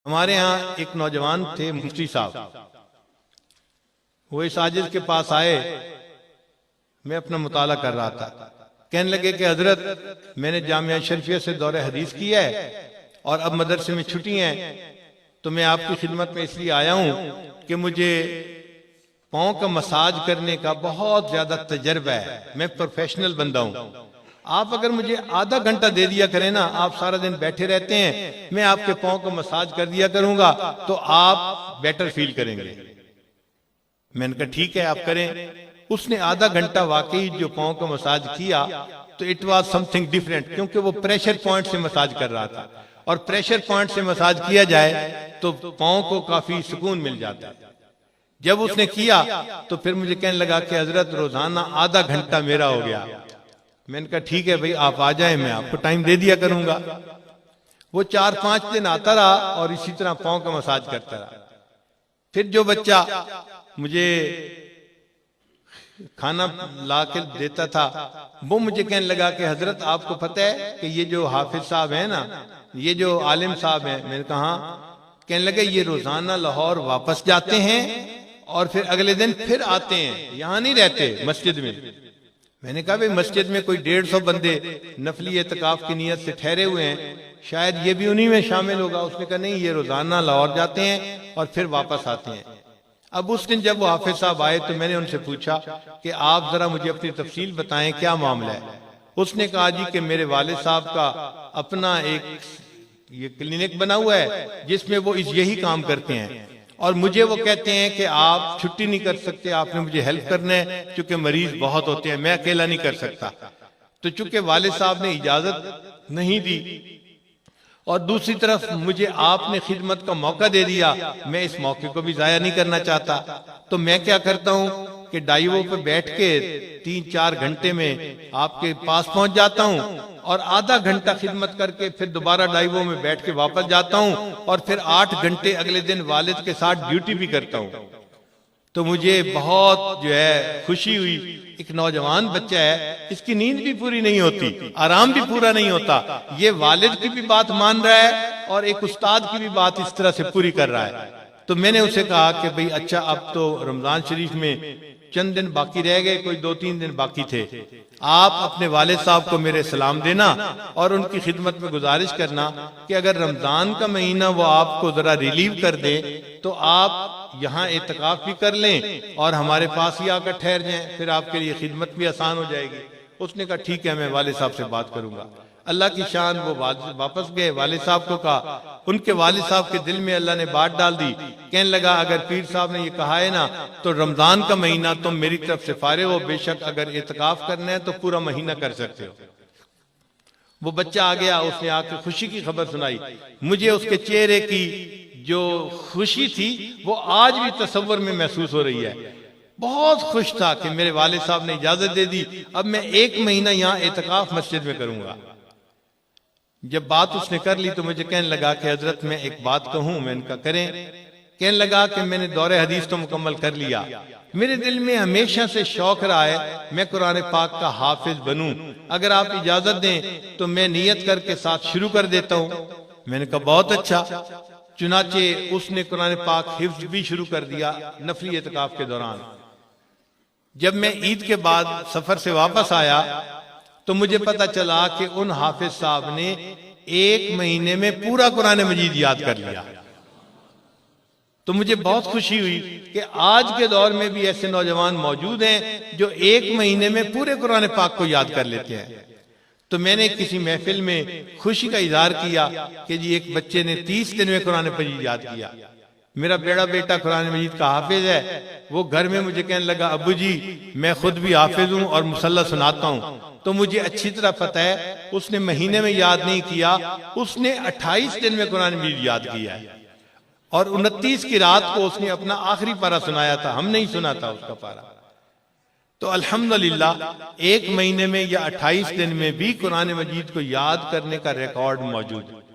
हमारे यहाँ एक नौजवान थे मुफ्ती साहब, वो इस आजिज के पास आए। मैं अपना मुताला कर रहा था। कहने लगे कि हजरत, मैंने जामिया शरीफिया से दौरे हदीस किया है और अब मदरसे में छुट्टी हैं, तो मैं आपकी खिदमत में इसलिए आया हूं कि मुझे पाँव का मसाज करने का बहुत ज्यादा तजर्बा है। मैं प्रोफेशनल बंदा हूं। आप अगर मुझे आधा घंटा दे दिया करें ना, आप सारा दिन बैठे रहते हैं, मैं आपके पाँव का मसाज कर दिया करूंगा तो आप बेटर फील करेंगे। मैंने कहा ठीक है, आप करें। उसने आधा घंटा वाकई जो पाँव का मसाज किया तो इट वाज समथिंग डिफरेंट, क्योंकि वो प्रेशर पॉइंट से मसाज कर रहा था, और प्रेशर पॉइंट से मसाज किया जाए तो पाँव को काफी सुकून मिल जाता है। जब उसने किया तो फिर मुझे कहने लगा कि हजरत, रोजाना आधा घंटा मेरा हो गया। मैंने कहा ठीक है भाई, आप आ जाए, मैं आपको टाइम दे दिया करूंगा। वो 4-5 दिन आता रहा और इसी तरह पाँव का मसाज करता रहा। फिर जो बच्चा मुझे खाना ला के देता था वो मुझे कहने लगा कि हजरत, आपको पता है कि ये जो हाफिज साहब है ना, ये जो आलिम साहब हैं। मैंने कहा। कहने लगे ये रोजाना लाहौर वापस जाते हैं और फिर अगले दिन फिर आते हैं, यहाँ नहीं रहते मस्जिद में। मैंने कहा भाई, मस्जिद में कोई 150 बंदे नफली एतकाफ की नीयत से ठहरे हुए हैं, शायद ये भी उन्हीं में शामिल होगा। उसने कहा नहीं, ये रोजाना लाहौर जाते हैं और फिर वापस आते हैं। अब उस दिन जब वो हाफिज साहब आए तो मैंने उनसे पूछा कि आप जरा मुझे अपनी तफसील बताएं, क्या मामला है। उसने कहा जी कि मेरे वालिद साहब का अपना एक ये क्लिनिक बना हुआ है जिसमें वो यही काम करते हैं, और मुझे वो कहते हैं कि आप छुट्टी नहीं कर सकते, आपने मुझे हेल्प करना है, क्योंकि मरीज बहुत होते हैं, मैं अकेला नहीं कर सकता। तो चूंकि वालिद साहब ने इजाजत नहीं दी और दूसरी तरफ मुझे आपने खिदमत का मौका दे दिया, मैं इस मौके को भी जाया नहीं करना चाहता। तो मैं क्या करता हूँ कि डाइवो पे बैठ के 3-4 घंटे में आपके पास पहुंच जाता हूँ और आधा घंटा खिदमत करके फिर दोबारा डाइवो में बैठ के वापस जाता हूँ और फिर 8 घंटे अगले दिन वालिद के साथ ड्यूटी भी करता हूँ। तो मुझे बहुत जो है खुशी हुई। एक नौजवान बच्चा है, इसकी नींद भी पूरी नहीं होती, आराम भी पूरा नहीं होता, ये वालिद की भी बात मान रहा है और एक उस्ताद की भी बात इस तरह से पूरी कर रहा है। तो मैंने उसे कहा कि भाई अच्छा, अब तो रमजान शरीफ में चंद दिन बाकी रह गए, कोई 2-3 दिन बाकी थे, आप अपने वालिद साहब को मेरे सलाम देना और उनकी खिदमत में गुजारिश करना कि अगर रमजान का महीना वो आपको जरा रिलीव कर दे तो आप यहाँ एतकाफ भी कर लें और हमारे पास ही आकर ठहर जाएं, फिर आपके लिए खिदमत भी आसान हो जाएगी। उसने कहा ठीक है, मैं वालिद साहब से बात करूंगा। अल्लाह की शान, वो वापस गए। वालिद साहब को कहा, उनके वालिद साहब के दिल में अल्लाह ने बात डाल दी। कहने लगा, अगर पीर साहब ने ये कहा है ना, तो रमजान का महीना तुम मेरी तरफ से फारे हो, बेशक अगर इत्काफ करना है तो पूरा महीना कर सकते हो। वो बच्चा आ गया, उसने आकर खुशी की खबर सुनाई। मुझे उसके चेहरे की जो खुशी थी वो आज भी तसव्वुर में महसूस हो रही है। बहुत खुश था कि मेरे वालिद साहब ने इजाजत दे दी, अब मैं 1 महीना यहाँ एतकाफ मस्जिद में करूंगा। जब बात उसने कर ली तो मुझे कहने लगा कि हजरत, मैं एक बात कहूं। मैं इनका करें। कहने लगा कि मैंने दौरे हदीस तो मुकम्मल कर लिया, मेरे दिल में हमेशा से शौक रहा है मैं कुरान पाक का हाफिज बनूं, अगर आप इजाजत दें तो मैं नियत करके साथ शुरू कर देता हूं। मैंने कहा बहुत अच्छा। चुनाचे उसने कुरान पाक हिफ्ज भी शुरू कर दिया नफली एतकाफ के दौरान। जब मैं ईद के बाद सफर से वापस आया तो मुझे पता चला कि उन हाफिज साहब ने 1 महीने में पूरा कुरान मजीद याद कर लिया। तो मुझे बहुत खुशी हुई कि आज के दौर में भी ऐसे नौजवान मौजूद हैं जो 1 महीने में पूरे कुरान पाक को याद कर लेते हैं। तो मैंने किसी महफिल में खुशी का इजहार किया कि जी एक बच्चे ने 30 दिन में कुरान मजीद याद किया। मेरा बड़ा बेटा कुरान मजीद का हाफिज है। वो घर में मुझे कहने लगा, अब्बू जी मैं खुद भी हाफिज हूँ और मुसल्ला सुनाता हूँ। तो मुझे अच्छी तरह पता है उसने महीने में याद नहीं किया, उसने 28 दिन में कुरान मजीद याद किया है और 29 की रात को उसने अपना आखिरी पारा सुनाया था, हम नहीं सुना था उसका पारा। तो अल्हम्दुलिल्लाह 1 महीने में या 28 दिन में भी कुरान मजीद को याद करने का रिकॉर्ड मौजूद है।